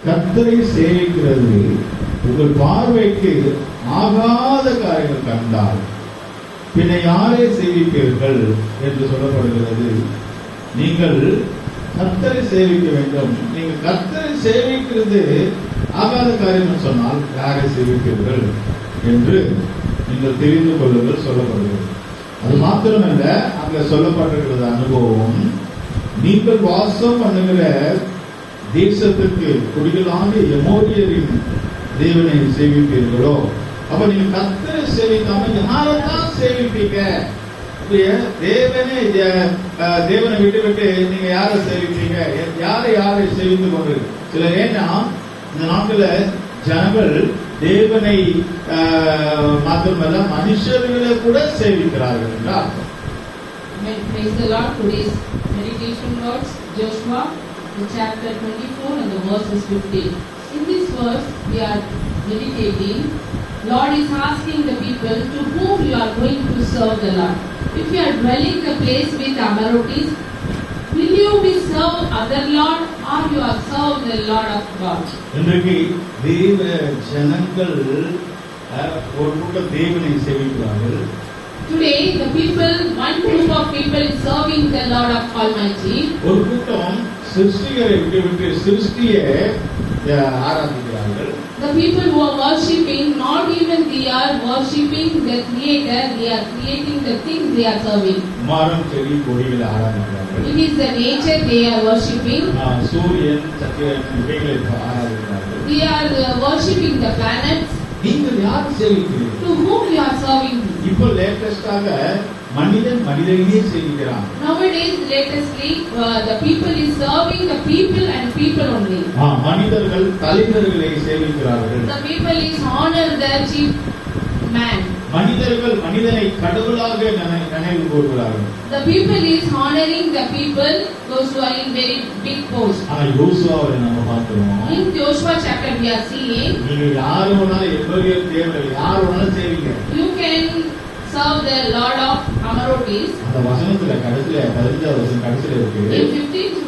கர்த்தரை சேவிக்கிறது உங்கள் பார்வைக்கு ஆகாத காரியங்கள் கண்டால் பின்ன யாரை சேவிப்பீர்கள் என்று சொல்லப்படுகிறது. நீங்கள் கர்த்தரை சேவிக்க வேண்டும். நீங்கள் கர்த்தரை சேவிக்கிறது ஆகாத காரியம் சொன்னால் யாரை சேவிப்பீர்கள் என்று நீங்கள் தெரிந்து கொள்ளுங்கள் சொல்லப்படுகிறது. அது மாத்திரமல்ல, அங்க சொல்லப்பட்டிருக்கிறது அனுபவம், நீங்கள் வாசம் பண்ணுகிற தேசத்துக்கு குடிகளான எமோரியரின் தேவனை சேவிப்பீர்களோ. அப்ப நீங்க கர்த்தரை சேவிக்காம யாரைத்தான் சேவிப்பீங்க? தேவனை விட்டு விட்டு நீங்க யாரை சேவிப்பீங்க? யாரை சேவித்துக் கொண்டு சிலர் ஏன்னா இந்த நாட்டில் ஜனங்கள் தேவனை மாத்திரமல்ல மனுஷர்களை கூட சேவிக்கிறார்கள் என்று அர்த்தம். Praise the Lord. Today's meditation words, Joshua, chapter 24 and the verse is 15. In this verse we are meditating. Lord is asking the people to whom you are going to serve the Lord. If you are dwelling the place with Amorites, will you be serve other Lord or you are serve the Lord of God? இன்றைக்கு தேவ ஜனங்கள் ஒரு கூட்டம் தேவனை சேவிக்கிறார்கள். Today the people, one group of people is serving the Lord of Almighty. ஒரு கூட்டம் சிருஷ்டிகரை விட்டு சிருஷ்டியை ஆராதிக்கிறார்கள். The people who are worshipping, not even they are worshipping the Creator, they are creating the things they are serving. மரம் செடி கொடிகளை ஆராதிக்கிறார்கள். It is the nature they are worshipping. Suriyan Chandran இவைகளை ஆராதிக்கிறார்கள். They are worshipping the planets. நீங்கள் யாரை சேவிக்கிறீர்கள்? To whom you are serving? இப்போ லேட்டஸ்டாக மனிதன் மனிதனையே சேவிக்கிறான். Nowadays latestly the people is serving the people and people only. மனிதர்கள் தலைவர்களை சேவிக்கிறார்கள். The people is honor the chief man. மனிதர்கள் மனிதனை கடவுளாக நினைவு கூறுகிறார்கள். The people is honoring the people those who are in very big post. யோசுவாவை நம்ம பார்க்கிறோம். In Joshua chapter we are seeing. நீங்க யார் வேணாலும் எவ்வளவு தேவர்கள் யார் வேணாலும் சேவிங்க. You can serve the Lord of Amorites. அந்த வசனத்துல கடைசில 15வது வசனம் கடைசில இருக்கு. In 15th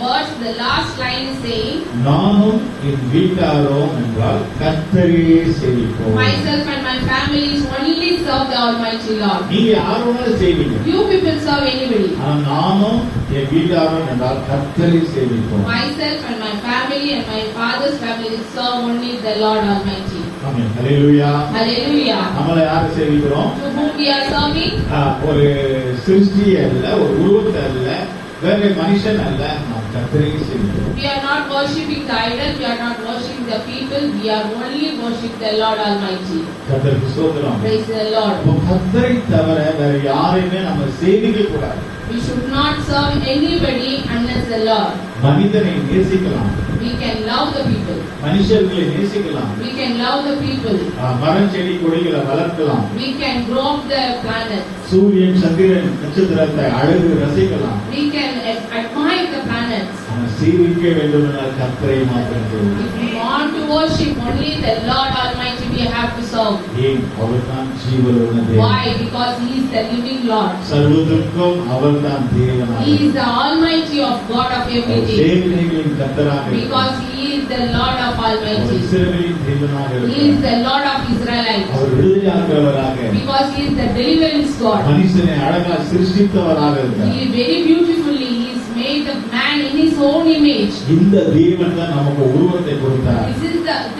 verse the last line is saying, நானும் என் வீட்டாரும் என்றால் கர்த்தரையே சேவிப்போம். myself and my family is only serve the Almighty Lord. நீங்க யார் வேணாலும் சேவிங்க. You people serve anybody. நானும் என் வீட்டாரும் என்றால் கர்த்தரை சேவிப்போம். Myself and my family and my father's family serve only the Lord Almighty. Amen. Hallelujah. Hallelujah. நம்மள யாரை சேவிக்கிறோம்? To whom we are serving? ஒரு சிருஷ்டி அல்ல, ஒரு உருவத்தை அல்ல, வேற மனுஷன் அல்ல, நாம் கர்த்தரையே சேவிக்கிறோம். We are not worshipping the idol, we are not worshipping the people, we are only worship the Lord Almighty. கர்த்தருக்கு ஸ்தோத்திரம். Praise the Lord. கர்த்தரை தவிர வேற யாரையுமே நம்ம சேவிக்க கூடாது. We should not serve anybody unless the Lord. மனிதனை நேசிக்கலாம். We can love the people. மனுஷர்களை நேசிக்கலாம். We can love the people. மரம் செடி கொடிகளை வளர்க்கலாம். We can grow up the planets. Suriyan Chandran நட்சத்திரத்தை அழகு ரசிக்கலாம். We can admire the planets. சேவிக்க வேண்டும் என்றால் கர்த்தரை மாத்திரம். If we want to worship only the Lord Almighty, we have to serve. ஏன்? அவர்தான் ஜீவனுள்ள தேவன். Why? Because He is the living Lord. சர்வதற்கும் அவர்தான் தேவனாக. He is the Almighty of God of everything. சேனைகளின் கர்த்தராக. Because He is the Lord of Almighty. இஸ்ரவேலின் தேவனாக. He is the Lord of Israelites. Our விடுதலையாக்குறவராக. Because He is the deliverance God. மனுஷனை அழகா சிருஷ்டித்தவராக இருக்கிறார். He very beautifully He is made the man in His own image. இந்த தேவன் தான் நமக்கு உருவத்தை கொடுத்தார்.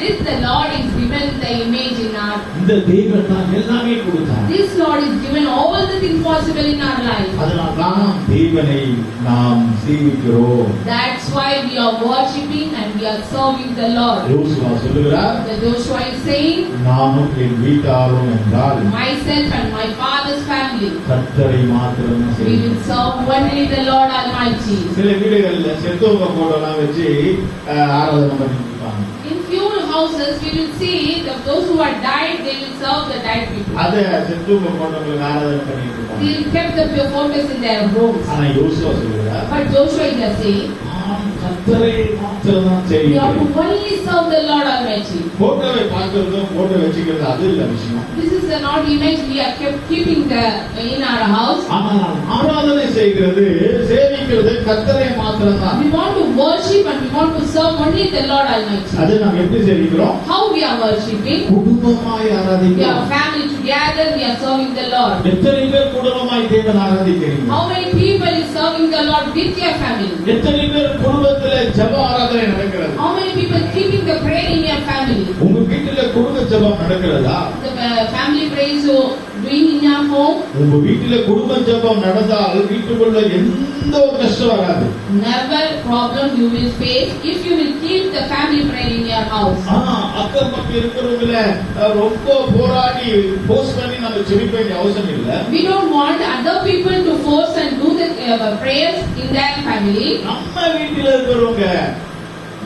This the Lord is given the image in our. இந்த தேவன் தான் எல்லாமே கொடுத்தார். This Lord is given all the things possible in our life. அதனால தான் தேவனை நாம் சேவிக்கிறோம். That's why we are worshiping and we are serving the Lord. யோசுவா சொல்லுகிறார், The Joshua is saying, நானும் என் வீட்டாரும் என்றால் myself and my father's family, கர்த்தரை மாத்திரம் we சேவிக்கிறோம். will serve only the Lord Almighty. சில வீடுகள்ல செத்தவங்க போட்டோலாம் வச்சு ஆராதனை பண்ணிட்டு இருப்பாங்க. In few houses we will see that those who are died, they will serve the died people. அத செத்தவங்க போட்டவங்களுக்கு ஆராதனை பண்ணிட்டு இருப்பாங்க. They kept the photos in their homes. ஆனா யோசுவா சொல்லுகிறார், But Joshua is saying, நான் கர்த்தரை மாத்திரம் தான் We have செய்யுங்கள். to only serve the Lord Almighty. போட்டோவை பார்க்கறதும் போட்டோ வச்சுக்கிறது அது இல்ல விஷயம். This is not image we are keeping in our house. ஆனால் ஆராதனை செய்கிறது சேவிக்கிறது கர்த்தரை மாத்திரம் தான். We want to worship and we want to serve only the Lord Almighty. அது நாம் எப்படி சேவிக்கிறோம்? How we are worshiping? குடும்பமாய் We are ஆராதிக்கிறோம். family together, we are serving the Lord. எத்தனை பேர் குடும்பமாய் தேவனை ஆராதிக்கிறீங்க? How many people is serving the Lord with your family? எத்தனை பேர் குடும்பத்துல ஜெப ஆராதனை நடக்கிறது? How many people keeping the prayer in your family? உங்க வீட்டுல குடும்ப ஜெபம் நடக்கிறதா? The family praise you doing in your home? உங்க வீட்டுல குடும்ப ஜெபம் நடந்தால் வீட்டுக்குள்ள எந்த ஒரு கஷ்டம் வராது. Never problem you will face if you will keep the family prayer in your house. அக்கம் பக்கம் இருக்கிறவங்கள ரொம்ப போராடி போஸ்ட் பண்ணி நம்ம ஜெபிக்க வேண்டிய அவசியம் இல்ல. We don't want other people to force and do the prayers in their family. நம்ம வீட்டுல இருக்கிறவங்க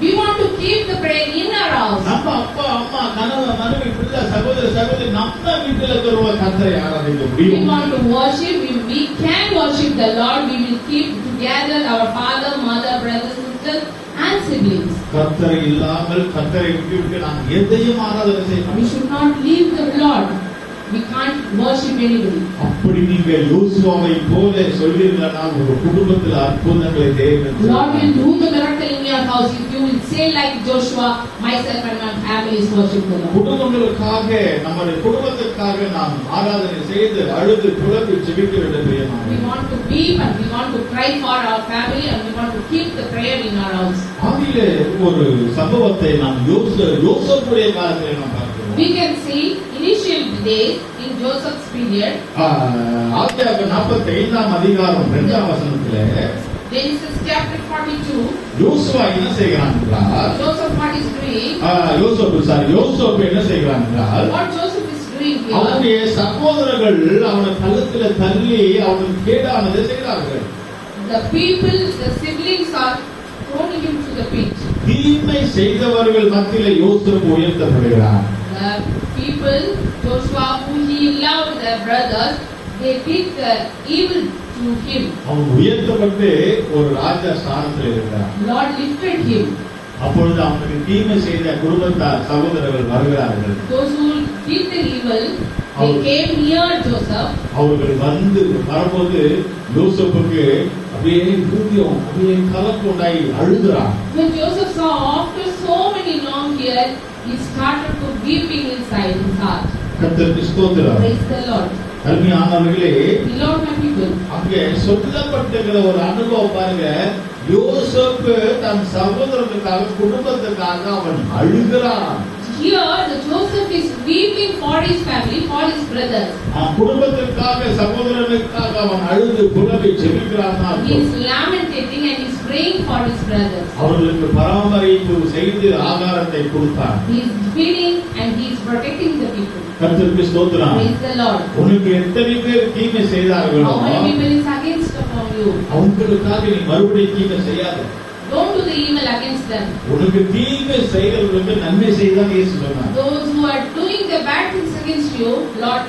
We want to keep the prayer in our house. நம்ம அப்பா அம்மா கணவன் மனைவி பிள்ளை சகோதர சகோதரி நம்ம வீட்டுல இருக்கிறவங்க கர்த்தரை ஆராதிக்க We முடியும். want to worship. We can worship the Lord. We will keep together our father, mother, brothers, sisters, and siblings. கர்த்தரை இல்லாமல் கர்த்தரை விட்டு நாம் எதையும் ஆராதனை செய்ய We முடியும். should not leave the Lord. We can't worship anybody. அப்படி நீங்க யோசுவாவை போல சொல்வீர்களா உங்க குடும்பத்தில் அற்புதங்களை தேவன் Lord will do the miracle in your house if you will say like Joshua, myself and my family is worship the Lord. குடும்பங்களுக்காக நம்முடைய குடும்பத்திற்காக நாம் ஆராதனை செய்து அழுது புலம்பி ஜெபிக்க வேண்டும் We பிரியமானவர்களே. want to weep and we want to cry for our family and we want to keep the prayer in our house. ஆதியிலே ஒரு சம்பவத்தை நாம் யோசேப்புடைய காலத்தில் நாம் பார்க்கிறோம். We can see initial days in Joseph's period. ஆதியாகமம் 45ஆம் அதிகாரம் 2ஆம் வசனத்திலே Genesis chapter 42. யோசுவா என்ன செய்கிறான் என்றால் Joseph what is doing? யோசேப்பு என்ன செய்கிறான் என்றால் What Joseph is doing here? அவனுடைய சகோதரர்கள் அவனை கள்ளத்துல தள்ளி அவனுக்கு கேடானதை செய்கிறார்கள். The people, the siblings are throwing him to the pit. தீமை செய்தவர்கள் மத்தியிலே யோசேப்பு உயர்த்தப்படுகிறார். The people, Joshua, who he loved their brothers, they did the evil to him. அவன் உயர்த்தப்பட்டு ஒரு ராஜா ஸ்தானத்தில் இருக்கிறார். Lord lifted him. அப்பொழுது அவனுக்கு தீமை செய்த குடும்பத்தார் சகோதரர்கள் வருகிறார்கள். Those who did the evil, they came near Joseph. அவர்கள் வந்து வரும்போது யோசேப்புக்கு அப்படியே ஹிருதயம் அப்படியே கலக்கொண்டாய் அழுகிறான். When Joseph saw after so many long years, he started to weeping inside his heart. கர்த்தருக்கு ஸ்தோத்திரம். Praise the Lord. அருமையானவர்களே, Beloved my people, அங்கே சொல்லப்பட்டிருக்கிற ஒரு அனுபவம் பாருங்க. யோசேப்பு தன் சகோதரனுக்காக குடும்பத்துக்காக அவன் அழுகிறான். here the Joseph is weeping for his family, for his brothers. குடும்பத்திற்காக சகோதரனுக்காக அவன் அழுது புலம்பி ஜெபிக்கிறான். He is lamentating and he is praying for his brothers. அவர்களுக்கு பராமரிப்பு செய்து ஆகாரத்தை கொடுத்தான். He is feeding and he is protecting the people. கர்த்தருக்கு ஸ்தோத்திரம். Praise the Lord. உனக்கு எத்தனை பேர் தீமை செய்தார்களோ How many people is against upon you? அவங்களுக்காக நீ மறுபடியும் தீமை செய்யாத. Don't do the evil against them. உனக்கு தீமை செய்கிறவர்களுக்கு நன்மை செய்தான் இயேசு சொன்னார். Those who are doing the bad things against you, Lord,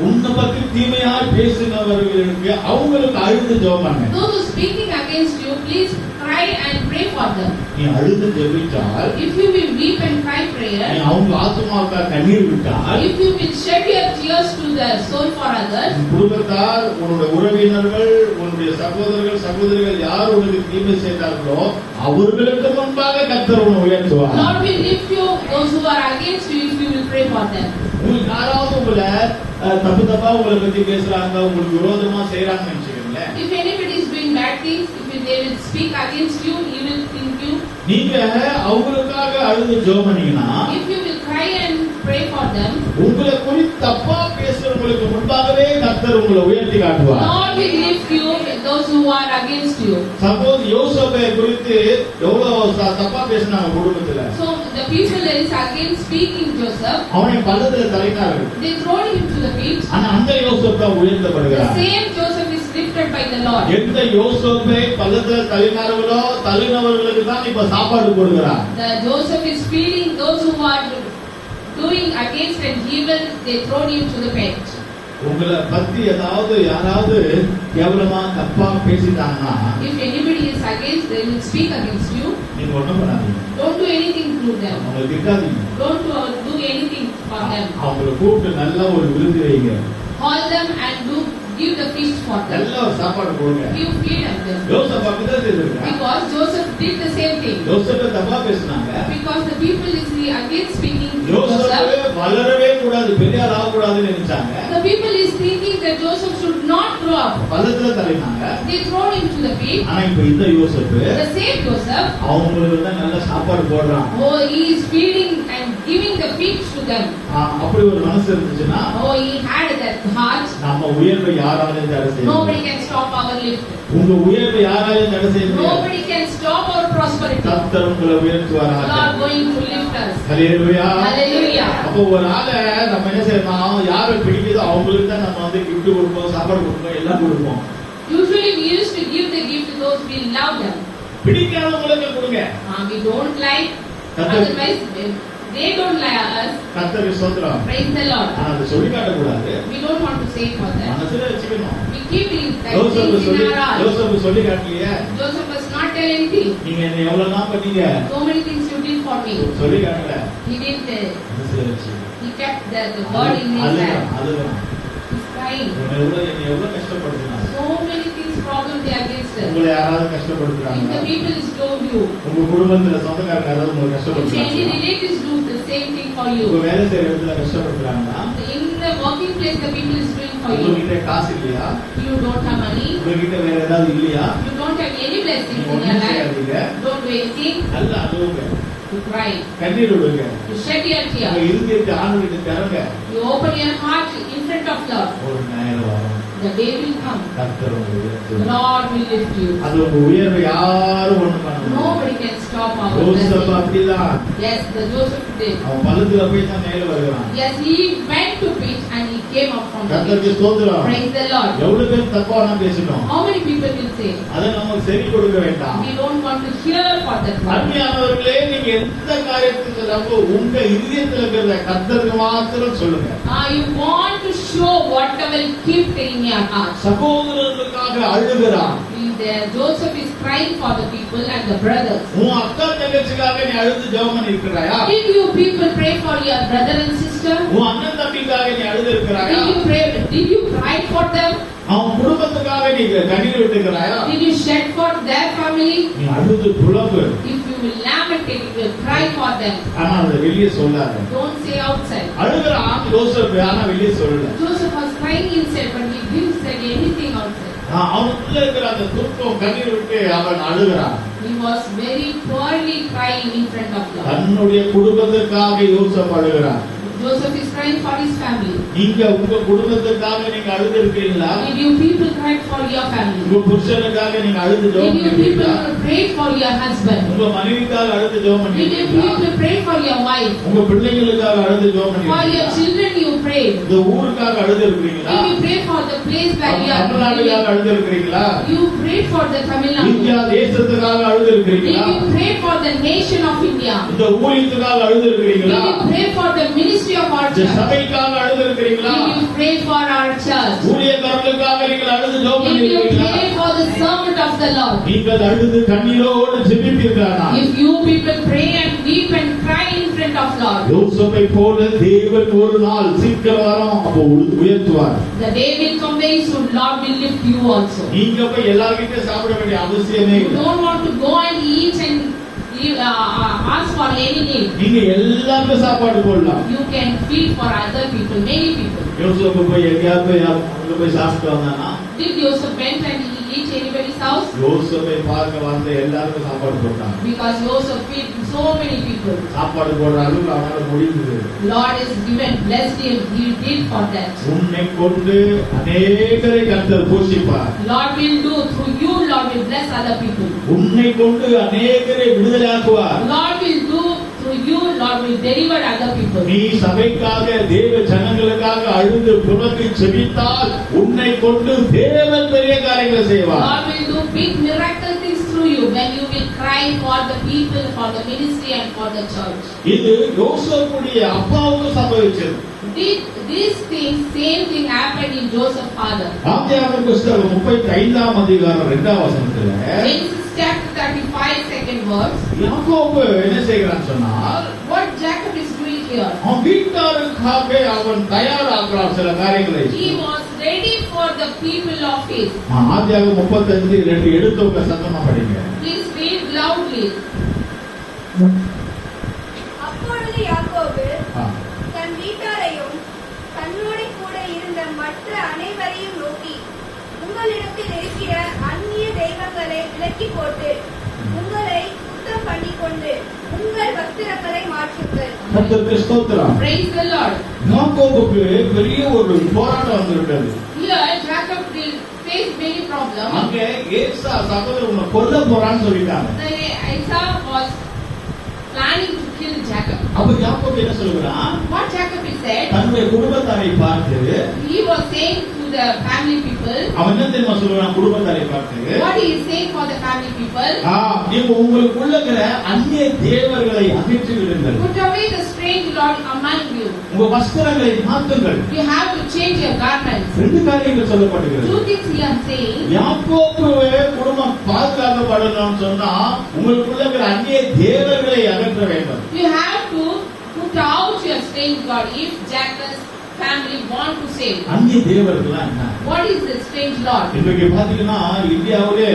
உன்னை பத்தி தீமையா பேசினவர்களுக்கு அவங்களுக்கு அழுது ஜெபம் பண்ணு. those who speaking against you, please cry and pray for them. நீ அழுது ஜெபித்தால், If you will weep and cry நீ prayer, அவங்க ஆத்மாவுக்காக கண்ணீர் விட்டால், if you will shed your tears to the soul for others, உன் குடும்பத்தார், உன்னுடைய உறவினர்கள், உன்னுடைய சகோதரர்கள் சகோதரிகள் யார் உனக்கு தீமை செய்தார்களோ அவர்களுக்கு முன்பாக கர்த்தர் உன்னை உயர்த்துவார். Lord will lift you. Those who are against you, if you will pray for them. உங்களுக்கு யாராவது உங்களை தப்பு தப்பா உங்களை பத்தி பேசுறாங்க, உங்களுக்கு விரோதமா செய்யறாங்கன்னு நினைச்சுக்கீங்களேன். If anybody is doing bad things, if they will speak against you, evil think you. நீங்க அவங்களுக்காக அழுது ஜெபம் பண்ணீங்கன்னா, If you will cry and pray for them, உங்களை குறித்து தப்பா பேசுறவங்களுக்கு முன்பாகவே கர்த்தர் உங்களை உயர்த்தி காட்டுவார். Lord will lift you. Those who are against you. Suppose யோசேப்பை குறித்து எவ்வளவு தப்பா பேசினாங்க குடும்பத்துல, So the people that is against speaking Joseph, அவனை பள்ளத்துல தள்ளினார்கள். they throw him to the pit. ஆனா அந்த யோசேப்பு தான் The உயர்த்தப்படுகிறார். same Joseph is lifted by the Lord. எந்த யோசேப்பை பள்ளத்துல தள்ளினார்களோ தள்ளினவர்களுக்கு தான் இப்ப சாப்பாடு போடுகிறார். The Joseph is feeding those who are doing against and evil. They throw him to the pit. உங்களை பத்தி ஏதாவது யாராவது கேவலமா தப்பா பேசிட்டாங்கன்னா If anybody is against, they will speak against you. நீங்க ஒண்ணும் பண்ணாதீங்க. Don't do anything to them. அவங்களை திட்டாதீங்க. Don't do anything for them. அவங்களை கூப்பிட்டு நல்லா ஒரு விருந்து வைங்க. Call them and give the feast for them. நல்ல ஒரு சாப்பாடு போடுங்க. You feed them. யோசேப்பு அப்படிதான் செய்திருக்காங்க. Because Joseph did the same thing. யோசேப்பு தப்பா பேசினாங்க. Because the people is against speaking to யோசேப்பு Joseph. வளரவே கூடாது, பெரிய ஆள் ஆக கூடாதுன்னு நினைச்சாங்க. The people is thinking that Joseph should not grow up. பள்ளத்துல தள்ளினாங்க. They throw him to the pit. ஆனா இப்ப இந்த யோசேப்பு The same Joseph. அவங்களுக்கு தான் நல்ல சாப்பாடு போடுறான். Oh, he is feeding and giving the feast to them. அப்படி ஒரு மனசு இருந்துச்சுன்னா Oh, he had that heart. நம்ம உயர்வை யாராலையும் தடை செய்ய முடியாது. Nobody can stop our lift. உங்க உயர்வை யாராலையும் தடை செய்ய முடியாது. Nobody can stop our prosperity. கர்த்தர் உங்களை உயர்த்துவாராக. God are going to lift us. Hallelujah. Hallelujah. அப்போ ஒரு ஆளை நம்ம என்ன செய்யணும், யாரை பிடிக்குதோ அவங்களுக்கு தான் நம்ம வந்து கிஃப்ட் கொடுப்போம், சாப்பாடு கொடுப்போம், எல்லாம் கொடுப்போம். Usually we used to give the gift to those we love them. பிடிக்காதவங்களுக்கு கொடுங்க. We don't like, கர்த்தர் otherwise they don't like us. கர்த்தருக்கு ஸ்தோத்திரம். Praise the Lord. ஆனா அதை சொல்லி காட்ட கூடாது. We don't want to say for them. மனசுல வச்சுக்கணும். We keep it that யோசேப்பு things சொல்லி in our heart. யோசேப்பு சொல்லி காட்டலையே. Joseph was not tell anything. நீங்க என்ன எவ்வளவு நாள் பண்ணீங்க? So many things you did for me. சொல்லி காட்டல. He didn't. மனசுல வச்சு. He kept the word in his hand. அதுதான். He's crying. என்னை எவ்வளவு கஷ்டப்படுத்தினாங்க. So many things problem they are against us. உங்களை யாராவது If கஷ்டப்படுத்துறாங்க? the people is told you, உங்க குடும்பத்துல சொந்தக்காரங்க யாராவது உங்களை if any கஷ்டப்படுத்துறாங்க? relatives do the same thing for உங்க you, வேலை செய்யற இடத்துல கஷ்டப்படுத்துறாங்கன்னா in the working place the people is doing for you, உங்ககிட்ட காசு இல்லையா? you don't have money, உங்ககிட்ட வேற ஏதாவது இல்லையா? you don't have any blessings நீங்க in your ஒண்ணும் life, செய்யாதீங்க. don't do anything, நல்ல அழுவுங்க, you cry, கண்ணீர் விடுங்க, you shed your உங்க tears, இருதயத்தை ஆண்டவருக்கு தருங்க. you open your heart in front of Lord. ஒரு நேரம் வரும், The day will come, கர்த்தர் உங்களை the உயர்த்துவார். Lord will lift you. அது உங்க உயர்வை யாரும் ஒண்ணு பண்ண முடியாது. Nobody can stop our யோசேப்பு blessing. அப்படிதான். Yes, the Joseph did. அவன் பள்ளத்துல போய் தான் மேல வருகிறான். Yes, he went to pit and he came up from the கர்த்தருக்கு pit. ஸ்தோத்திரம். Praise the Lord. எவ்வளவு பேர் தப்பா நான் பேசணும், How many people will say, அதை நம்ம செவி கொடுக்க வேண்டாம். we don't want to hear for that word. அருமையானவர்களே, நீங்க எந்த காரியத்துக்கு உங்க இதயத்துல இருக்கிறத கர்த்தருக்கு மாத்திரம் சொல்லுங்க. You want to show whatever keep in your heart. சகோதரர்களுக்காக அழுகிறான். Joseph is crying for the people and the brothers. உன் அக்கா தங்கச்சிக்காக நீ அழுது ஜெபம் பண்ணி இருக்கிறாயா? Did you people pray for your brother and sister? உன் அண்ணன் தம்பிக்காக நீ அழுது இருக்கிறாயா? Did you cry for them? அவன் குடும்பத்துக்காக நீ கண்ணீர் விட்டுக்கிறாயா? Did you shed for their family? நீ அழுது புலம்பு. If you will lamentate, you will cry for them. ஆனா அதை வெளியே சொல்லாத. Don't say outside. அழுகிறான் யோசேப்பு, ஆனா வெளியே சொல்லல. Joseph was crying inside, but he didn't say anything outside. அவனுக்குள்ள இருக்கிற அந்த துன்பம் கண்ணீர் விட்டு அவன் அழுகிறான். He was very poorly crying in front of God. தன்னுடைய குடும்பத்துக்காக யோசேப்பு அழுகிறான். Joseph is crying for his family. நீங்க உங்க குடும்பத்துக்காக நீங்க அழுது இருக்கீங்களா? Did you people cry for your family? உங்க புருஷனுக்காக நீங்க அழுது ஜெபம் Did you பண்ணீங்களா? people pray for your husband? உங்க மனைவிக்காக அழுது ஜெபம் Did you பண்ணீங்களா? people pray for your wife? உங்க பிள்ளைகளுக்காக அழுது ஜெபம் For your பண்ணீங்களா? children you prayed. இந்த ஊருக்காக அழுது இருக்கீங்களா? Did you pray for the place where you are தமிழ்நாட்டுக்காக living? அழுது இருக்கீங்களா? You prayed for the Tamil Nadu. India தேசத்துக்காக அழுது Did இருக்கீங்களா? you pray for the nation of India? இந்த ஊழியத்துக்காக அழுது Did இருக்கீங்களா? you pray for the ministry of our இந்த church? சபைக்காக அழுது இருக்கீங்களா? Did you pray for our church? ஊழியக்காரர்களுக்காக நீங்கள் அழுது ஜெபம் Did you பண்ணீங்களா? pray for the servant of the Lord? நீங்கள் அழுது கண்ணீரோடு ஜெபிப்பீர்களா? If you people pray and weep and cry in front of Lord, யோசேப்பை போல தேவன் ஒரு நாள் சீக்கிரம் வரும், அப்போ உயர்த்துவார். the day will come very soon. Lord will lift you also. நீங்க போய் எல்லார்கிட்ட சாப்பிட வேண்டிய அவசியமே You இல்லை. don't want to go and eat and ask for any need. நீங்க எல்லாருக்கும் சாப்பாடு போடலாம். You can feed for other people, many people. யோசேப்பு போய் எங்கேயாவது போய் அங்க போய் சாப்பிட்டு வந்தானா? Did Joseph went and he eat anybody's house? யோசேப்பை பார்க்க வந்த எல்லாருக்கும் சாப்பாடு போட்டாங்க. Because Joseph feed so many people. சாப்பாடு போடுற அளவுக்கு அவனால முடிந்தது. Lord is given, blessed him, he did for that. உன்னை கொண்டு அநேகரை கர்த்தர் போஷிப்பார். Lord will do through you, Lord will bless other people. உன்னை கொண்டு அநேகரை விடுதலையாக்குவார். Lord will do through you, Lord will deliver other people. நீ சபைக்காக தேவ ஜனங்களுக்காக அழுது புலம்பி செபித்தால் உன்னை கொண்டு தேவன் பெரிய காரியங்களை செய்வார். God will do big miracle things through you when you will cry for for the people, for the ministry and for the church. இது யோசேப்புடைய அப்பாவுக்கு சம்பவிச்சது. These things, same thing happened in Joseph's father. ஆதியாகமம் புத்தகம் 35ஆம் அதிகாரம் 2ஆம் வசனத்துல Genesis chapter 35, second verse. யாக்கோபு என்ன செய்கிறான்னு சொன்னால், What Jacob is doing here? அவன் வீட்டாருக்காக அவன் தயாராகிறான் சில காரியங்களை. He was ready for the people of his. ஆதியாகமம் 35:2 எடுத்தவங்க சத்தமா படிங்க. Please read loudly. அப்பொழுது யாக்கோபு ஆ. தன் வீட்டாரையும் தன்னோடு கூட இருந்த மற்ற அனைவரையும் நோக்கி, உங்களிடத்தில் இருக்கிற அந்நிய தெய்வங்களை விலக்கி போட்டு உங்களை சுத்தம் பண்ணிக்கொண்டு உங்கள் வஸ்திரங்களை மாற்றுங்கள். கர்த்தருக்கு ஸ்தோத்திரம். Praise the Lord. யாக்கோபுக்கு பெரிய ஒரு போராட்டம் வந்துவிட்டது. Here Jacob will face many problems. அங்க ஏசா சகோதரன் உன்னை கொல்ல போறான்னு சொல்லிட்டாங்க. The Esau was planning to kill Jacob. அப்ப யாக்கோபு என்ன சொல்றான்? What Jacob is said, தன்னுடைய குடும்பத்தாரை பார்த்து he was saying to the family people. அவன் என்ன தெரியுமா சொல்றான்? குடும்பத்தாரை பார்த்து, What he is saying for the family people? நீங்க உங்களுக்குள்ள இருக்கிற அந்நிய தேவர்களை அகற்றி விடுங்கள். Put away the strange lord among you. உங்க வஸ்திரங்களை மாற்றுங்கள். You have to change your garments. ரெண்டு காரியங்கள் சொல்லப்படுகிறது. Two things he is saying. யாக்கோபுவே குடும்பம் பாதுகாக்கப்படணும்னு சொன்னா உங்களுக்குள்ள இருக்கிற அந்நிய தேவர்களை அகற்ற வேண்டும். You have to put out your strange god if Jacob's family want to save. அந்நிய தேவர்கள்னா என்ன? What is the strange lord? இன்றைக்கு பாத்தீங்கன்னா இந்தியாவிலே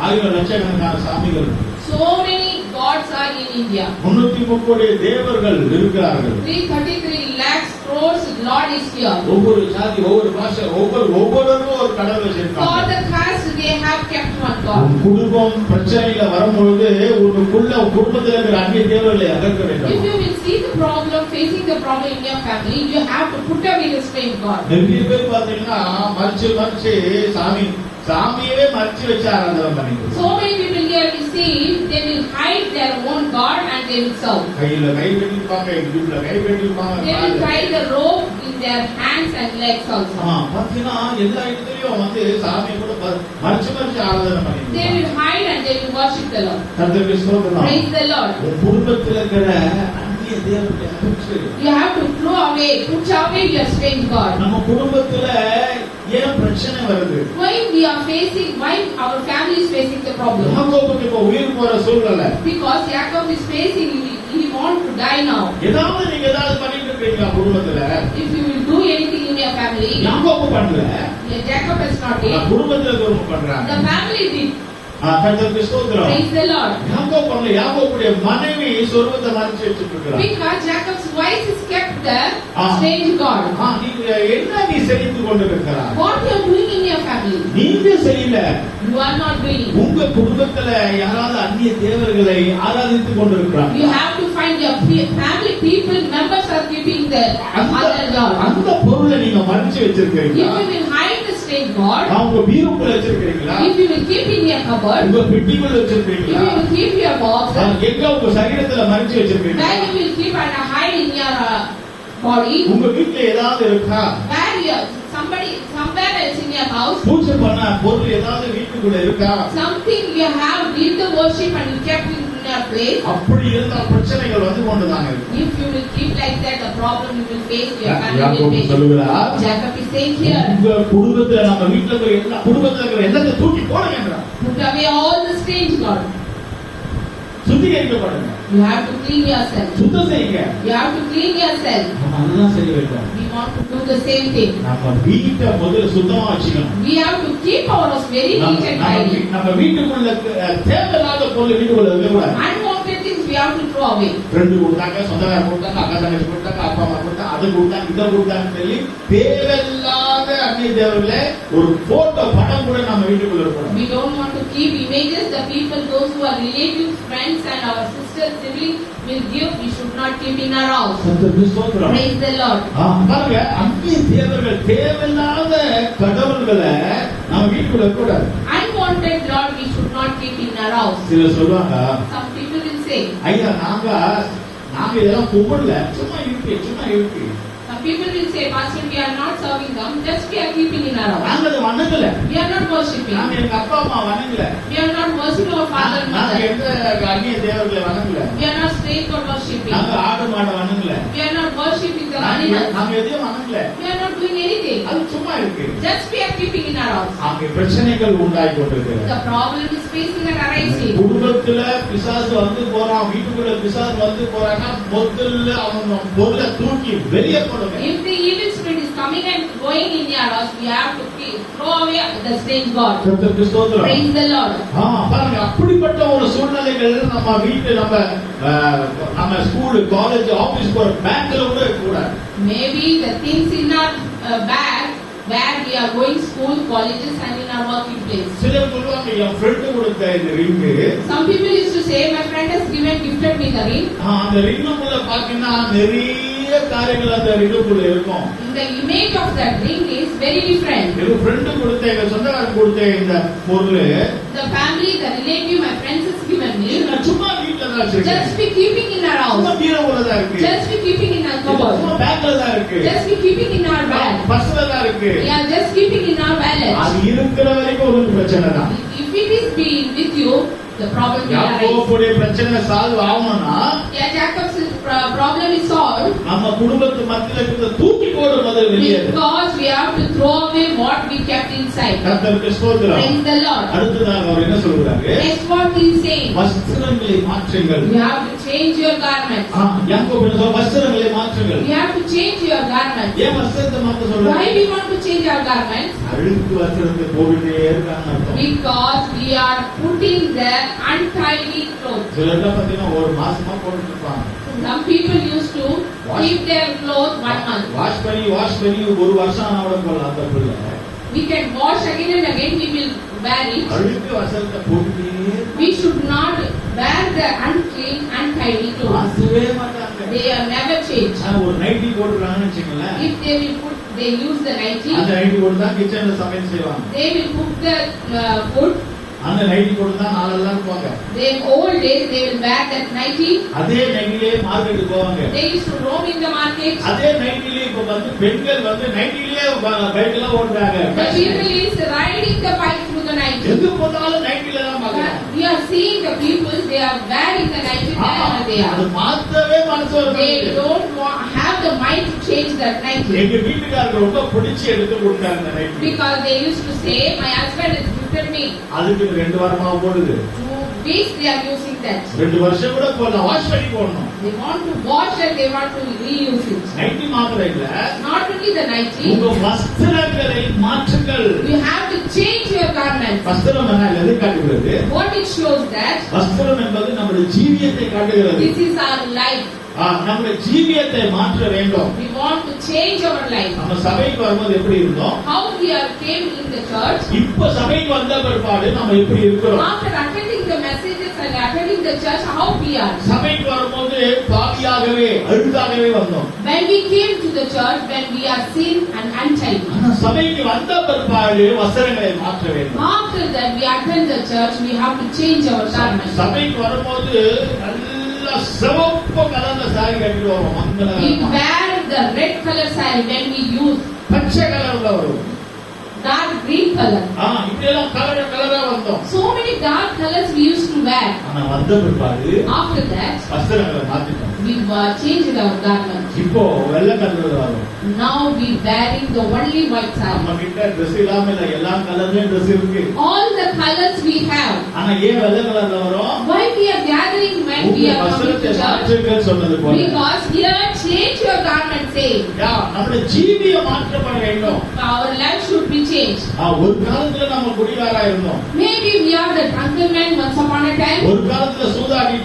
1000 லட்சக்கணக்கான சாமிகள் இருக்கு. So many gods are in India. 330 தேவர்கள் இருக்கிறார்கள். 333 lakhs crores lord is here. ஒவ்வொரு ஜாதி, ஒவ்வொரு பாஷை, ஒவ்வொருவருக்கும் ஒரு கடவுள் For வச்சிருக்காங்க. the caste they have kept one god. உன் குடும்பம் பிரச்சனையில வரும்பொழுது உனக்குள்ள குடும்பத்தில் இருக்கிற அந்நிய தேவர்களை அகற்ற If வேண்டும். you will see the problem, facing the problem in your family, you have to put away the strange god. நிறைய பேர் பாத்தீங்கன்னா மறிச்சு சாமியவே மறைச்சு வச்சு ஆராதனை பண்ணிட்டு So many people here we see they will hide their own god and they will serve. கையில கை கட்டிருப்பாங்க, இடுப்புல கை கட்டிருப்பாங்க. They will tie the rope in their hands and legs also. பாத்தீங்கன்னா எல்லா இடத்துலயும் வந்து சாமியை கூட மறைச்சு ஆராதனை They பண்ணிட்டு will hide and they will worship the Lord. கர்த்தருக்கு ஸ்தோத்திரம். Praise the Lord. உன் குடும்பத்தில் இருக்கிற அந்நிய தேவர்களை அகற்று. You have to throw away, put away your strange god. நம்ம குடும்பத்துல ஏன் பிரச்சனை வருது? Why our family is facing the problem? யாக்கோபுக்கு இப்ப உயிர் போற சூழ்நிலை. Because Jacob is facing, he want to die now. நீங்க ஏதாவது பண்ணிட்டு இருக்கீங்களா குடும்பத்துல? If you will do anything in your family, யாக்கோபு பண்ணல, Jacob has not done. குடும்பத்துல இருக்கவங்க பண்றாங்க. The family did. கர்த்தருக்கு ஸ்தோத்திரம். Praise the Lord. யாக்கோபு பண்ணல, யாக்கோபுடைய மனைவி சொர்வத்தை மறைச்சு வச்சிட்டு இருக்கா. Because Jacob's wife is kept the strange god. நீ செய்து கொண்டிருக்கிறாய். What you are doing in your family? நீங்க செய்யல. You are not doing. உங்க குடும்பத்துல யாராவது அந்நிய தேவர்களை ஆராதித்துக் கொண்டிருக்கிறாங்க. You have to find your family people members are keeping the other god. அந்த பொருளை நீங்க மறைச்சு If வச்சிருக்கீங்களா? you will hide the strange god, உங்க பீரோக்குள்ள வச்சிருக்கீங்களா? if you will keep in your cupboard, உங்க பெட்டிக்குள்ள if வச்சிருக்கீங்களா? you will keep your box, எங்க உங்க சரீரத்துல மறைச்சு வச்சிருக்கீங்களா? where you will keep and hide in your body, உங்க வீட்ல ஏதாவது இருக்கா? where you somewhere else in your house, பூஜை பண்ண பொருள் ஏதாவது வீட்டுக்குள்ள இருக்கா? something you have did the worship and you kept in your place. அப்படி இருந்தா பிரச்சனைகள் வந்து கொண்டுதாங்க இருக்கு. If you will keep like that, the problem you will face, your family will யாக்கோபு face. சொல்லுகிறார், Jacob is saying here, உங்க குடும்பத்துல நம்ம வீட்ல இருக்கிற எல்லா குடும்பத்துல இருக்கிற எல்லாத்தையும் தூக்கி போடுங்கன்றார். put away all the strange god. சுத்திகரிக்கப்படுங்க. You have to clean yourself. சுத்தம் செய்யுங்க. You have to clean yourself. நம்ம அதெல்லாம் செய்ய வேண்டும். We want to do the same thing. நம்ம வீட்டை முதல்ல சுத்தமா வச்சுக்கணும். We have to keep our house very neat and tidy. நம்ம வீட்டுக்குள்ள தேவையில்லாத பொருள் வீட்டுக்குள்ள வைக்கக்கூடாது. Unwanted things we have to throw away. Friend கொடுத்தாங்க, சொந்தக்காரர் கொடுத்தாங்க, அக்கா தங்கச்சி கொடுத்தாங்க, அப்பா அம்மா கொடுத்தாங்க, அது கொடுத்தாங்க, இதை கொடுத்தாங்கன்னு சொல்லி தேவையில்லாத அந்நிய தேவர்களை ஒரு போட்டோ படம் கூட நம்ம வீட்டுக்குள்ள இருக்கணும். We don't want to keep images. The people, those who are relatives, friends and our sisters, siblings will give. We should not keep in our house. Praise the Lord. பாருங்க, அந்நிய தேவர்கள் தேவையில்லாத கடவுள்களை நம்ம வீட்டுக்குள்ள இருக்கக்கூடாது. Unwanted Lord we should not keep in our house. சில சொல்லுவாங்க, Some people will say, ஐயா நாங்க இதெல்லாம் கும்பிடல, சும்மா இருக்கு. some people will say, Pastor, we are not serving them, just we are keeping in our house. நாங்க அதை வணங்கல, We are not worshipping. நாங்க எங்க அப்பா அம்மா வணங்கல, We are not worshipping our father and நாங்க mother. எந்த அந்நிய தேவர்களை வணங்கல, We are not strange God worshipping. நாங்க ஆடு மாடை வணங்கல, We are not worshipping the நாங்க animals. நாங்க எதையும் வணங்கல. We are not doing anything. அது சும்மா இருக்கு. Just we are keeping in our house. அங்கே பிரச்சனைகள் உண்டாகி கொண்டிருக்கிறது. The problem is facing and arising. குடும்பத்துல பிசாசு வந்து போறான், வீட்டுக்குள்ள பிசாசு வந்து போறான்னா முதல்ல அவன் பொருளை தூக்கி வெளியே போடுங்க. If the evil spirit is coming and going in your house, we have to throw away the strange God. கர்த்தருக்கு ஸ்தோத்திரம். Praise the Lord. பாருங்க, அப்படிப்பட்ட ஒரு சூழ்நிலைகள் நம்ம வீட்டு நம்ம ஸ்கூல் காலேஜ் ஆபீஸ் போற பேங்க்ல கூட இருக்கக்கூடாது. Maybe the things in our bag where we are going school, colleges and in our working place. சிலர் சொல்லுவாங்க, என் ஃப்ரெண்டு கொடுத்த இந்த ring. Some people used to say, my friend has gifted me the ring. அந்த ரிங்குக்குள்ள பாத்தீங்கன்னா நிறைய காரியங்கள் அந்த ரிங்குக்குள்ள இருக்கும். The image of that ring is very different. எங்க ஃப்ரெண்டு கொடுத்த, எங்க சொந்தக்காரன் கொடுத்த இந்த பொருள், The family, the relative, my friends has given me. நான் சும்மா வீட்டுல தான் வச்சிருக்கேன். Just be keeping in our சும்மா house. பீரோல தான் இருக்கு. Just be keeping in our சும்மா cupboard. பேக்ல தான் இருக்கு. Just be keeping in our bag. பர்ஸ்ல தான் இருக்கு. We are just keeping in our wallet. அது இருக்கிற வரைக்கும் ஒரு பிரச்சனை தான். If it is being with you, the problem will arise. யாக்கோபுடைய பிரச்சனை சால்வ் ஆகணும்னா Yeah, Jacob's problem is solved நம்ம குடும்பத்து மத்தியில இருக்கிற தூக்கி போடு முதல்ல வெளியே. because we have to throw away what we kept inside. கர்த்தருக்கு ஸ்தோத்திரம். Praise the Lord. அடுத்ததாக அவர் என்ன சொல்றாரு? Next what he is saying. வஸ்திரங்களை மாற்றுங்கள். You have to change your garments. யாக்கோபு என்ன சொல்ற? வஸ்திரங்களை மாற்றுங்கள். You have to change your garments. ஏன் வஸ்திரத்தை மாத்த சொல்றாரு? Why we want to change our garments? அழுக்கு வஸ்திரத்தை போட்டுட்டே இருக்காங்க அர்த்தம். Because we are putting the untidy clothes. சிலர்லாம் பாத்தீங்கன்னா ஒரு மாசமா போட்டுட்டு இருப்பாங்க. Some people used to keep their clothes 1 month. Wash பண்ணி ஒரு வருஷம் ஆனவட போல அந்த பிள்ளை We can wash again and again, we will wear it. அழுக்கு வஸ்திரத்தை போட்டுட்டே We should not wear the unclean, untidy clothes. மாத்தவே மாட்டாங்க. They are never changed. ஒரு நைட்டி போட்டுறாங்கன்னு வச்சுங்களேன். If they will put, they use the nighty. அந்த nightie போட்டு தான் கிச்சன்ல சமையல் செய்வாங்க. They will cook the food. அந்த நைட்டி போட்டு தான் நாளெல்லாம் போவாங்க. They old days they will wear that nighty. அதே நைட்டிலே மார்க்கெட்டுக்கு போவாங்க. They used to roam in the market. அதே நைட்டிலே இப்ப வந்து பெண்கள் வந்து நைட்டிலே பைக்ல ஓடுறாங்க. The people is riding the bike through the night. எங்க போனாலும் நைட்டில தான் பார்க்கறோம். We are seeing the people, they are wearing the nighty wherever they are. அது மாத்தவே மனசு வரல. They don't have the mind to change that nighty. எங்க வீட்டுக்காரங்க ரொம்ப பிடிச்சி எடுத்து கொடுத்தாங்க அந்த nightie. Because they used to say, my husband has gifted me. அதுக்கு 2 வாரமா போடுது. 2 weeks they are using that. 2 வருஷம் கூட போடலாம், வாஷ் பண்ணி போடணும். They want to wash and they want to reuse it. Nighty மாத்திரம் இல்ல, Not only the nighty, உங்க வஸ்திரங்களை மாற்றுங்கள். you have to change your garments. வஸ்திரம் என்ன எதை காட்டுகிறது? What it shows that வஸ்திரம் என்பது நம்முடைய ஜீவியத்தை காட்டுகிறது. this is our life. நம்முடைய ஜீவியத்தை மாற்ற வேண்டும். We want to change our life. நம்ம சபைக்கு வரும்போது எப்படி இருந்தோம்? How we are came in the church. இப்ப சபைக்கு வந்த பிற்பாடு நம்ம எப்படி இருக்கிறோம்? After attending the messages and attending the church, how we are. சபைக்கு வரும்போது பாவியாகவே அழுக்காகவே வந்தோம். When we came to the church, when we are sin and untidy. ஆனா சபைக்கு வந்த பிற்பாடு வஸ்திரங்களை மாற்ற வேண்டும். After that, we attend the church, we have to change our garments. சபைக்கு வரும்போது நல்ல சிவப்பு கலர்ல சாரி கட்டிட்டு வரோம். We மங்களகரமா. wear the red color saree when we use பச்சை கலர்ல வரும். dark green color. இப்படி எல்லாம் கலரா வந்தோம். So many dark colors we used to wear. ஆனா வந்த பிற்பாடு After that, வஸ்திரங்களை மாத்திட்டோம். we changed our garments. இப்போ வெள்ளை கலர்ல வரும். Now we wearing the only white நம்ம saree. கிட்ட Dress இல்லாம இல்ல, எல்லா கலர்லயும் Dress இருக்கு. All the colors we have. ஆனா ஏன் வெள்ளை கலர்ல வரும்? Why we are gathering when we உங்க are coming வஸ்திரத்தை to church? மாற்றுங்கன்னு சொன்னது போல. Because here change your garment say. நம்முடைய ஜீவியம் மாற்றப்பட வேண்டும். Our life should be changed. ஒரு காலத்துல நம்ம குடிகாரா இருந்தோம். Maybe we are the drunken men once upon a time. ஒரு காலத்துல சூதாடி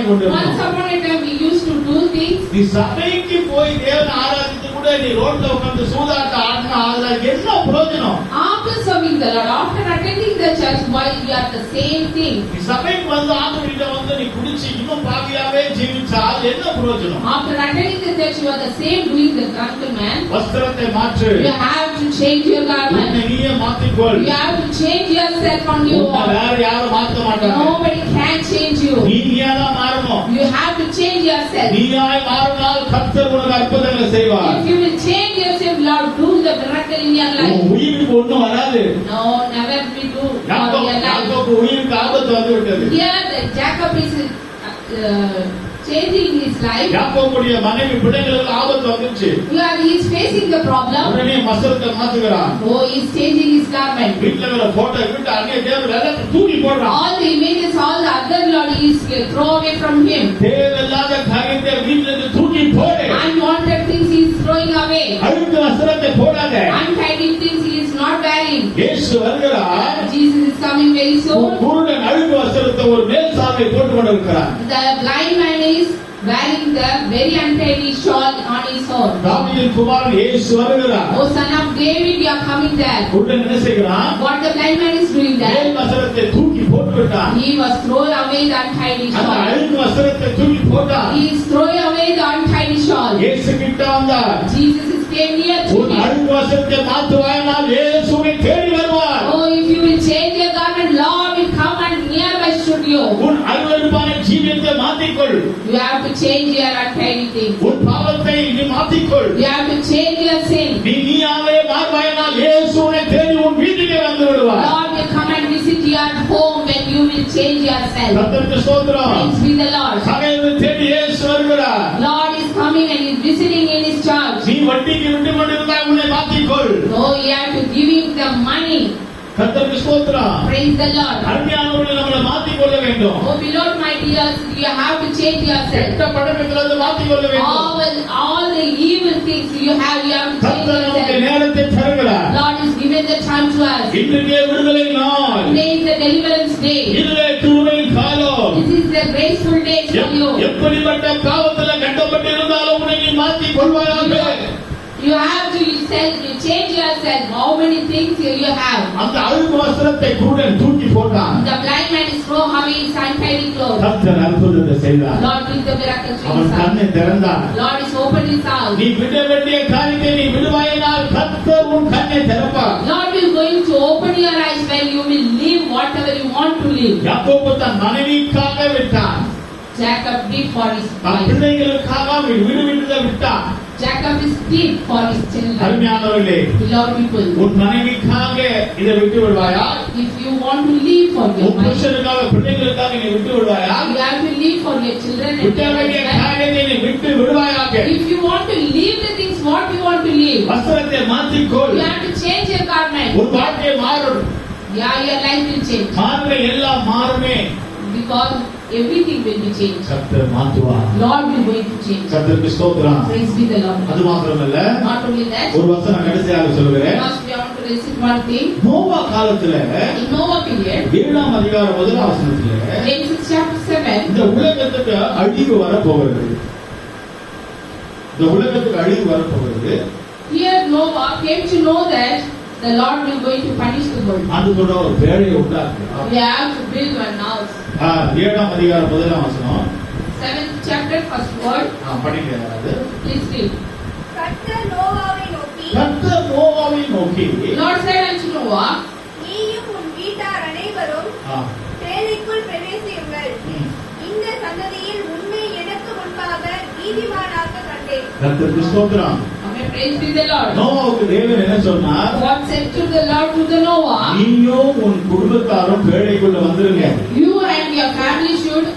கொண்டு Once இருந்தோம். upon a time we used to do things. நீ சபைக்கு போய் தேவனை ஆராதித்து கூட நீ ரோட்ல உட்கார்ந்து சூதாட்ட ஆடினா அதுல என்ன பிரயோஜனம்? After serving the Lord, after attending the church, why we are the same thing? நீ சபைக்கு வந்து ஆண்டவர்கிட்ட வந்து நீ குடிச்சு இன்னும் பாவியாவே ஜீவிச்சா அது என்ன பிரயோஜனம்? After attending the church, you are the same doing the drunken man. வஸ்திரத்தை மாற்று. You have to change your garment. உன்னை நீயே மாத்திக்கொள். You have to change yourself on your உன்னை own. வேற யாரும் மாத்த மாட்டாங்க. Nobody can change you. நீயா தான் மாறணும். You have to change yourself. நீயாய் மாறினால் கர்த்தர் உனக்கு அற்புதங்களை செய்வார். If you will change yourself, Lord, do the miracle in your life. உன் உயிருக்கு ஒண்ணும் வராது. No, never we do for யாக்கோபு your life. யாக்கோபு உயிருக்கு ஆபத்து வந்து விட்டது. Here, Jacob is changing his life. யாக்கோபுடைய மனைவி பிள்ளைகளுக்கு ஆபத்து வந்துச்சு. He is facing the problem. உடனே வஸ்திரத்தை மாத்துகிறான். Oh, he is changing his garment. வீட்டுல இருக்கிற போட்டோ விட்டு அங்கே தேவன் எல்லாத்தையும் தூக்கி போடுறான். All the images, all the other Lord, he is throw away from him. தேவையில்லாத காரியத்தை வீட்டுல இருந்து தூக்கி போடு. Unwanted things he is throwing away. அழுக்கு வஸ்திரத்தை போடாத. Untidy things he is not wearing. இயேசு வருகிறார். Jesus is coming very soon. குருடன் அழுக்கு வஸ்திரத்தை ஒரு மேல் சால்வை போட்டு கொண்டிருக்கிறார். The blind man is wearing the very untidy shawl on his own. தாவீதின் குமாரன் இயேசு வருகிறார். Oh, son of David, you are coming there. குருடன் என்ன செய்கிறான்? What the blind man is doing மேல் there? வஸ்திரத்தை தூக்கி போட்டு விட்டான். He was throwing away the untidy அந்த shawl. அழுக்கு வஸ்திரத்தை தூக்கி போட்டான். He is throwing away the untidy shawl. இயேசு கிட்ட வந்தார். Jesus is came near to உன் him. அழுக்கு வஸ்திரத்தை மாற்றுவாயினால் இயேசுவை தேடி வருவார். Oh, if you will change your garment, Lord will come and nearby should you. உன் அருவருப்பான ஜீவியத்தை மாற்றிக்கொள். You have to change your untidy things. உன் பாவத்தை நீ மாற்றிக்கொள். You have to change your sin. நீயாவே மாறுவாயினால் இயேசுவை தேடி உன் வீட்டுக்கே வந்து விடுவார். Lord will come and visit your home when you will change yourself. கர்த்தருக்கு ஸ்தோத்திரம். Praise be the Lord. சகையை தேடி இயேசு வருகிறார். Lord is coming and is visiting in his church. நீ வட்டிக்கு விட்டு கொண்டிருந்தால் உன்னை மாற்றிக்கொள். Oh, you have to give him the money. கர்த்தருக்கு ஸ்தோத்திரம். Praise the Lord. அருமையானவர்களை நம்மளை மாற்றிக்கொள்ள வேண்டும். Oh, beloved my dears, you have to change yourself. கெட்ட பழக்கத்திலிருந்து மாற்றிக்கொள்ள வேண்டும். All the evil things you have to change கர்த்தர் நமக்கு yourself. நேரத்தை தருகிறார். Lord is given the time to us. இன்றைக்கே விடுதலை நாள். Today is the deliverance day. இதுவே கிருபையின் காலம். This is the graceful day for you. எப்படிப்பட்ட பாவத்துல கட்டப்பட்டு இருந்தாலும் உன்னை நீ மாற்றிக் கொள்வாயாக. You have to change yourself. How many things you have? அந்த அழுக்கு வஸ்திரத்தை குருடன் தூக்கி போட்டான். The blind man is throwing away his untidy clothes. கர்த்தர் அற்புதத்தை செய்தார். Lord did the miracle to அவன் his son. கண்ணை திறந்தார். Lord is opened his eyes. நீ விட வேண்டிய காரியத்தை நீ விடுவாயினால் கர்த்தர் உன் கண்ணை திறப்பார். Lord is going to open your eyes when you will live whatever you want to live. யாக்கோபு தன் மனைவிக்காக விட்டான். Jacob did for his than wife. பிள்ளைகளுக்காக விடுவிடுதல் விட்டான். Jacob is did for his children. அருமையானவர்களே, Beloved people, உன் மனைவிக்காக இதை விட்டு விடுவாயா? if you want to live for your உன் wife, புருஷனுக்காக பிள்ளைகளுக்காக நீ விட்டு விடுவாயா? you have to live for your children and விட்ட your வேண்டிய husband. காரியத்தை நீ விட்டு விடுவாயாக. If you want to leave the things what you want to leave, வஸ்திரத்தை மாற்றிக்கொள். you have to change your garment. உன் வாழ்க்கை மாறும். Yeah, your life will change மாறுற எல்லாம் மாறுமே. because everything will be changed. கர்த்தர் மாற்றுவார். Lord will going to change. கர்த்தருக்கு ஸ்தோத்திரம். Praise be the Lord. அது மாத்திரமல்ல, Not only that, ஒரு வசனம் கடைசியாக சொல்லுகிறேன். because we want to receive one thing. Noah காலத்துல In Noah period, 7ஆம் அதிகாரம் 1ஆம் வசனத்துல Genesis chapter 7, இந்த உலகத்துக்கு அழிவு வரப்போகிறது. இந்த உலகத்துக்கு அழிவு வரப்போகிறது. here Noah came to know that the Lord will going to punish the world. அது கூட ஒரு பேழையை உண்டாக்கு. We have to build one house. 7ஆம் அதிகாரம் 1ஆம் வசனம். 7th chapter, first word. படிங்க அது. Please read. கர்த்தர் நோவாவை நோக்கி, கர்த்தர் நோவாவை நோக்கி, Lord said unto Noah, நீயும் உன் வீட்டார் அனைவரும் பேழைக்குள் பிரவேசியுங்கள். இந்த சந்ததியில் உன்னை எனக்கு முன்பாக நீதிமானாக கண்டேன். கர்த்தருக்கு ஸ்தோத்திரம். Amen. Praise be the Lord. நோவாவுக்கு தேவன் என்ன சொன்னார்? God said to the Lord to the Noah, நீயும் உன் குடும்பத்தாரும் பேழைக்குள்ள வந்துருங்க. you and your family should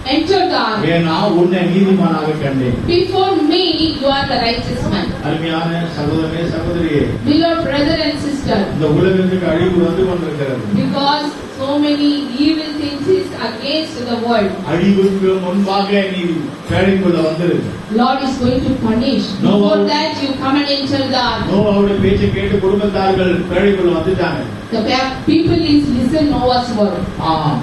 enter the ark. ஏன்னா உன்னை நீதிமானாக கண்டேன். Before me, you are the righteous man. அருமையான சகோதரனே சகோதரியே, Beloved brother and sister, இந்த உலகத்துக்கு அழிவு வந்து கொண்டிருக்கிறது. because so many evil things is against the world, அழிவுக்கு முன்பாக நீ பேழைக்குள்ள வந்துரு. Lord is going to punish. Noah- Before that, you come and enter the ark. நோவாவுடைய பேச்சை கேட்டு குடும்பத்தார்கள் பேழைக்குள்ள வந்துட்டாங்க. The people is listen Noah's word.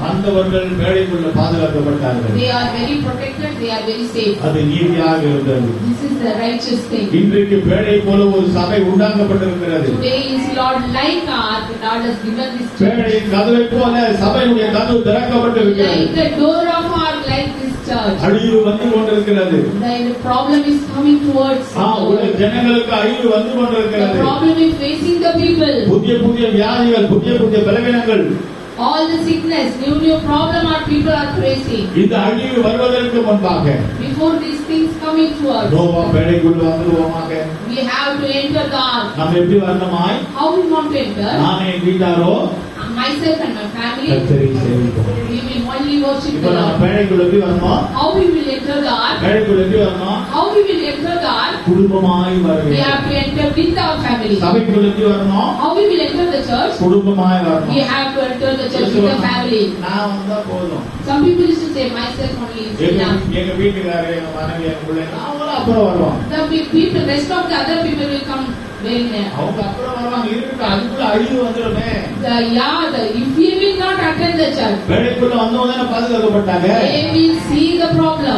வந்தவர்கள் பேழைக்குள்ள பாதுகாக்கப்பட்டார்கள். They are very protected. They are very safe. அது நீதியாக இருந்தது. This is the righteous thing. இன்றைக்கு பேழை போல ஒரு சபை உண்டாக்கப்பட்டிருக்கிறது. Today is Lord like ark. God has given this church. பேழை கதவை போல சபையுடைய கதவு திறக்கப்பட்டிருக்கிறது. Like the door of ark, like this church. அழிவு வந்து கொண்டிருக்கிறது. The problem is coming towards. உலக ஜனங்களுக்கு அழிவு வந்து The கொண்டிருக்கிறது. problem is facing the people. புதிய புதிய வியாதிகள், புதிய புதிய பலவீனங்கள் All the sickness, new problem our people are facing. இந்த அழிவு வருவதற்கு முன்பாக Before these things come into us, Noah பேழைக்குள் வந்துருவோமாக. we have to enter the ark. நம்ம எப்படி வரணுமாய்? How we want to enter? நானே என் வீட்டாரோ Myself and my family, கர்த்தரை சேவிப்போம். we will only worship இப்போ the நம்ம Lord. பேழைக்குள் எப்படி வரணும்? How we will enter the ark? பேழைக்குள் எப்படி வரணும்? How we will enter the ark? குடும்பமாய் வர We have வேண்டும். to enter with our family. சபைக்குள் எப்படி வரணும்? How we will enter the church? குடும்பமாய் We வரணும். have to enter the church with the family. நான் வந்தா போதும். Some people used to say, myself only is enough. எங்க வீட்டுக்காரர், எங்க மனைவி, எங்க பிள்ளைங்க அவங்களும் அப்புறம் வருவாங்க. The people, rest of the other people will come very near. அவங்க அப்புறம் வருவாங்க. இருக்கட்டும், அதுக்குள்ள அழிவு வந்துருமே. If we will not attend the church, பேழைக்குள்ள வந்தவங்க பாதுகாக்கப்பட்டாங்க. they will see the problem.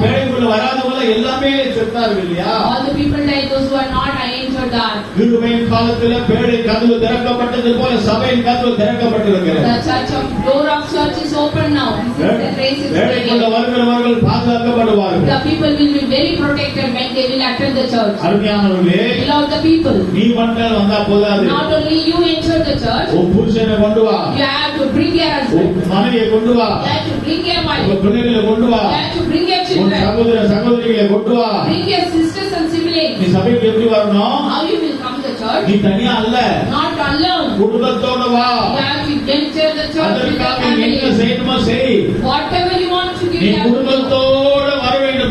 பேழைக்குள்ள வராதவங்க எல்லாமே செத்தார்கள் இல்லையா? All the people died, those who are not entered the ark. கிருபையின் காலத்துல பேழை கதவு திறக்கப்பட்டது போல சபையின் கதவு திறக்கப்பட்டிருக்கிறது. The church of door of church is open now. The grace is பேழைக்குள்ள given. வருகிறவர்கள் பாதுகாக்கப்படுவார்கள். The people will be very protected when they will attend the church. அருமையானவர்களே, Beloved the people, நீ மட்டும் வந்தா போதாது. not only you enter the church, உன் புருஷனை கொண்டு வா, you have to bring your உன் husband, மனைவியை கொண்டு வா, you have to bring your உங்க wife, பிள்ளைகளை கொண்டு வா, you have to bring your உன் children, சகோதர சகோதரிகளை கொண்டு வா. bring your sisters and siblings. நீ சபைக்கு எப்படி வரணும்? How you will come to the church? நீ தனியா அல்ல, Not alone. குடும்பத்தோட வா. You have to enter the church with the அதற்காக நீ என்ன family. செய்யணுமோ செய். Whatever you want to give நீ you have to do. குடும்பத்தோட